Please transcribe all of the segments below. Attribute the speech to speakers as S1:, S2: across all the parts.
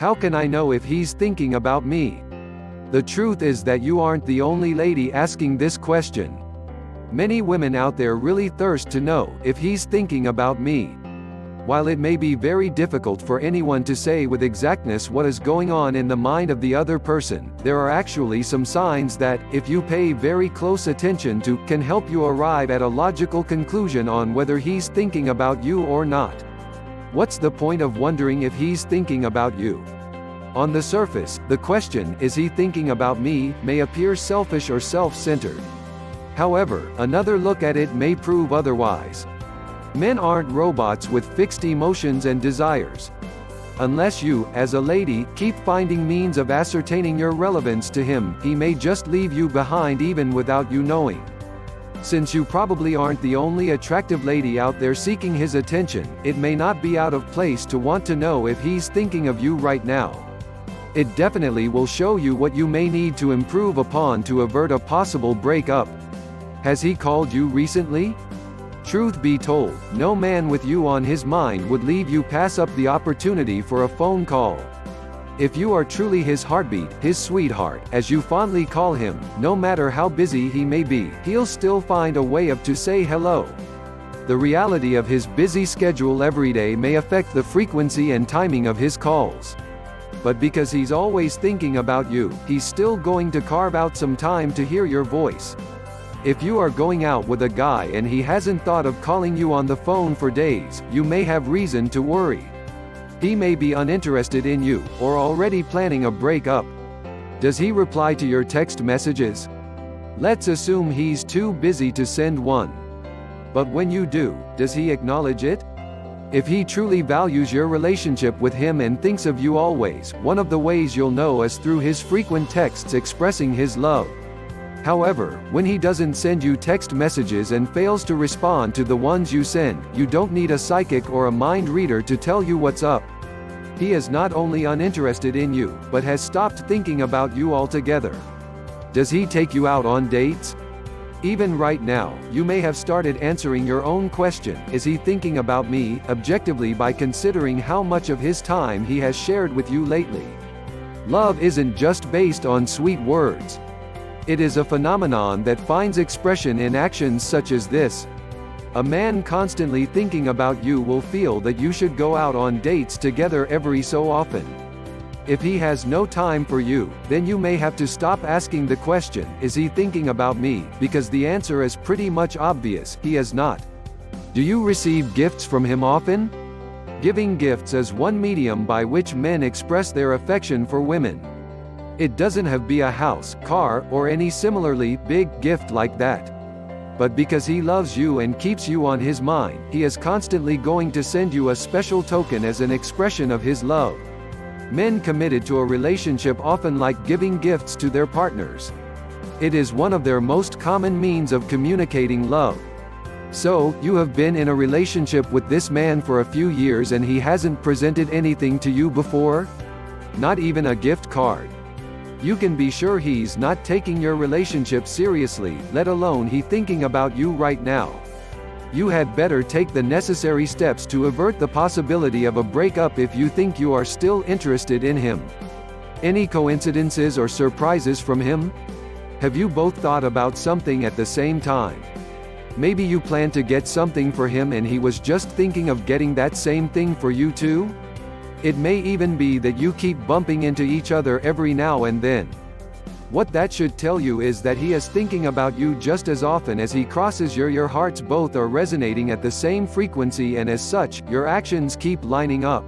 S1: How can I know if he's thinking about me? The truth is that you aren't the only lady asking this question. Many women out there really thirst to know if he's thinking about me. While it may be very difficult for anyone to say with exactness what is going on in the mind of the other person, there are actually some signs that, if you pay very close attention to, can help you arrive at a logical conclusion on whether he's thinking about you or not. What's the point of wondering if he's thinking about you? On the surface, the question, "Is he thinking about me?" may appear selfish or self-centered. However, another look at it may prove otherwise. Men aren't robots with fixed emotions and desires. Unless you, as a lady, keep finding means of ascertaining your relevance to him, he may just leave you behind even without you knowing. Since you probably aren't the only attractive lady out there seeking his attention, it may not be out of place to want to know if he's thinking of you right now. It definitely will show you what you may need to improve upon to avert a possible breakup. Has he called you recently? Truth be told, no man with you on his mind would leave you pass up the opportunity for a phone call. If you are truly his heartbeat, his sweetheart, as you fondly call him, no matter how busy he may be, he'll still find a way to say hello. The reality of his busy schedule every day may affect the frequency and timing of his calls. But because he's always thinking about you, he's still going to carve out some time to hear your voice. If you are going out with a guy and he hasn't thought of calling you on the phone for days, you may have reason to worry. He may be uninterested in you, or already planning a breakup. Does he reply to your text messages? Let's assume he's too busy to send one. But when you do, does he acknowledge it? If he truly values your relationship with him and thinks of you always, one of the ways you'll know is through his frequent texts expressing his love. However, when he doesn't send you text messages and fails to respond to the ones you send, you don't need a psychic or a mind reader to tell you what's up. He is not only uninterested in you, but has stopped thinking about you altogether. Does he take you out on dates? Even right now, you may have started answering your own question, "Is he thinking about me?" objectively by considering how much of his time he has shared with you lately. Love isn't just based on sweet words. It is a phenomenon that finds expression in actions such as this. A man constantly thinking about you will feel that you should go out on dates together every so often. If he has no time for you, then you may have to stop asking the question, "Is he thinking about me?" because the answer is pretty much obvious, he is not. Do you receive gifts from him often? Giving gifts is one medium by which men express their affection for women. It doesn't have to be a house, car, or any similarly big gift like that. But because he loves you and keeps you on his mind, he is constantly going to send you a special token as an expression of his love. Men committed to a relationship often like giving gifts to their partners. It is one of their most common means of communicating love. So, you have been in a relationship with this man for a few years and he hasn't presented anything to you before? Not even a gift card. You can be sure he's not taking your relationship seriously, let alone he thinking about you right now. You had better take the necessary steps to avert the possibility of a breakup if you think you are still interested in him. Any coincidences or surprises from him? Have you both thought about something at the same time? Maybe you plan to get something for him and he was just thinking of getting that same thing for you too? It may even be that you keep bumping into each other every now and then. What that should tell you is that he is thinking about you just as often as he crosses your hearts both are resonating at the same frequency and as such, your actions keep lining up.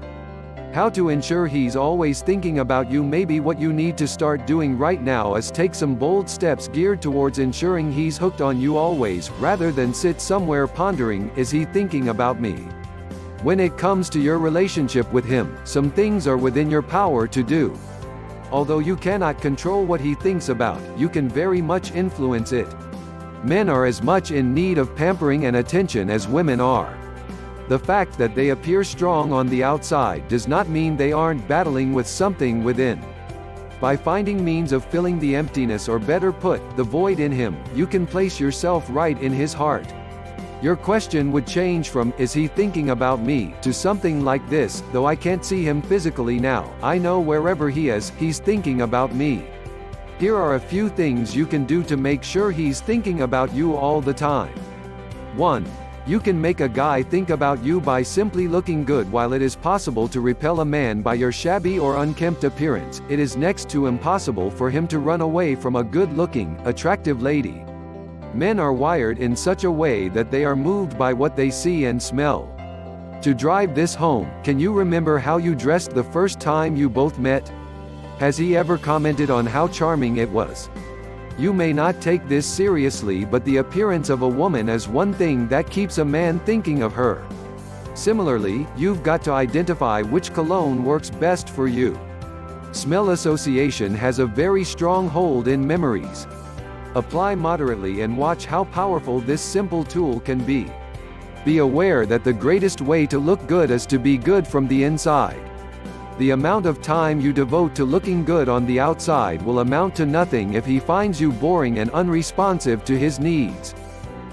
S1: How to ensure he's always thinking about you? Maybe what you need to start doing right now is take some bold steps geared towards ensuring he's hooked on you always, rather than sit somewhere pondering, "Is he thinking about me?" When it comes to your relationship with him, some things are within your power to do. Although you cannot control what he thinks about, you can very much influence it. Men are as much in need of pampering and attention as women are. The fact that they appear strong on the outside does not mean they aren't battling with something within. By finding means of filling the emptiness, or better put, the void in him, you can place yourself right in his heart. Your question would change from, "Is he thinking about me?" to something like this, "Though I can't see him physically now, I know wherever he is, he's thinking about me." Here are a few things you can do to make sure he's thinking about you all the time. 1. You can make a guy think about you by simply looking good. While it is possible to repel a man by your shabby or unkempt appearance, it is next to impossible for him to run away from a good-looking, attractive lady. Men are wired in such a way that they are moved by what they see and smell. To drive this home, can you remember how you dressed the first time you both met? Has he ever commented on how charming it was? You may not take this seriously, but the appearance of a woman is one thing that keeps a man thinking of her. Similarly, you've got to identify which cologne works best for you. Smell association has a very strong hold in memories. Apply moderately and watch how powerful this simple tool can be. Be aware that the greatest way to look good is to be good from the inside. The amount of time you devote to looking good on the outside will amount to nothing if he finds you boring and unresponsive to his needs.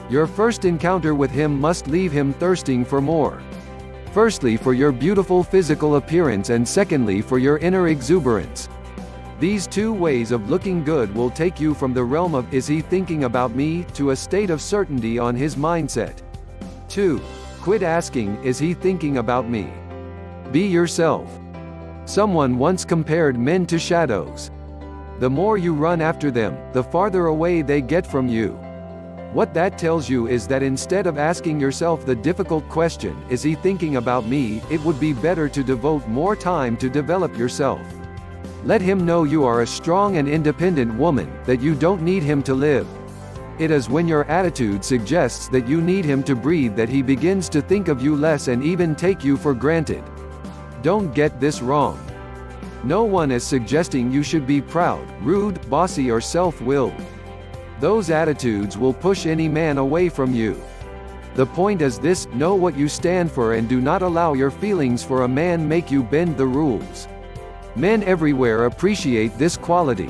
S1: Your first encounter with him must leave him thirsting for more. Firstly, for your beautiful physical appearance, and secondly, for your inner exuberance. These two ways of looking good will take you from the realm of "Is he thinking about me?" to a state of certainty on his mindset. 2. Quit asking, "Is he thinking about me?" Be yourself. Someone once compared men to shadows. The more you run after them, the farther away they get from you. What that tells you is that instead of asking yourself the difficult question, "Is he thinking about me?" it would be better to devote more time to develop yourself. Let him know you are a strong and independent woman, that you don't need him to live. It is when your attitude suggests that you need him to breathe that he begins to think of you less and even take you for granted. Don't get this wrong. No one is suggesting you should be proud, rude, bossy, or self-willed. Those attitudes will push any man away from you. The point is this: know what you stand for and do not allow your feelings for a man make you bend the rules. Men everywhere appreciate this quality.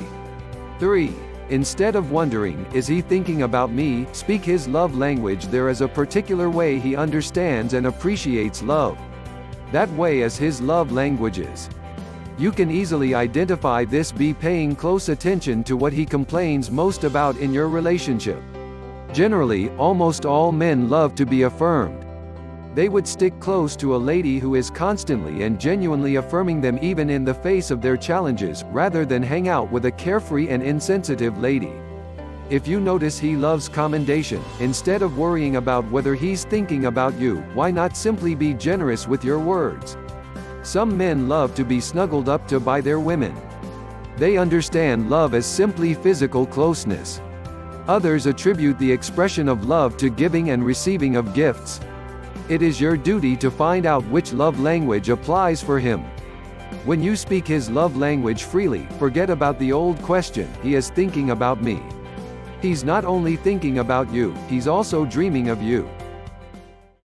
S1: 3. Instead of wondering, "Is he thinking about me?" speak his love language. There is a particular way he understands and appreciates love. That way is his love languages. You can easily identify this by paying close attention to what he complains most about in your relationship. Generally, almost all men love to be affirmed. They would stick close to a lady who is constantly and genuinely affirming them even in the face of their challenges, rather than hang out with a carefree and insensitive lady. If you notice he loves commendation, instead of worrying about whether he's thinking about you, why not simply be generous with your words? Some men love to be snuggled up to by their women. They understand love as simply physical closeness. Others attribute the expression of love to giving and receiving of gifts. It is your duty to find out which love language applies for him. When you speak his love language freely, forget about the old question, "He is thinking about me." He's not only thinking about you, he's also dreaming of you.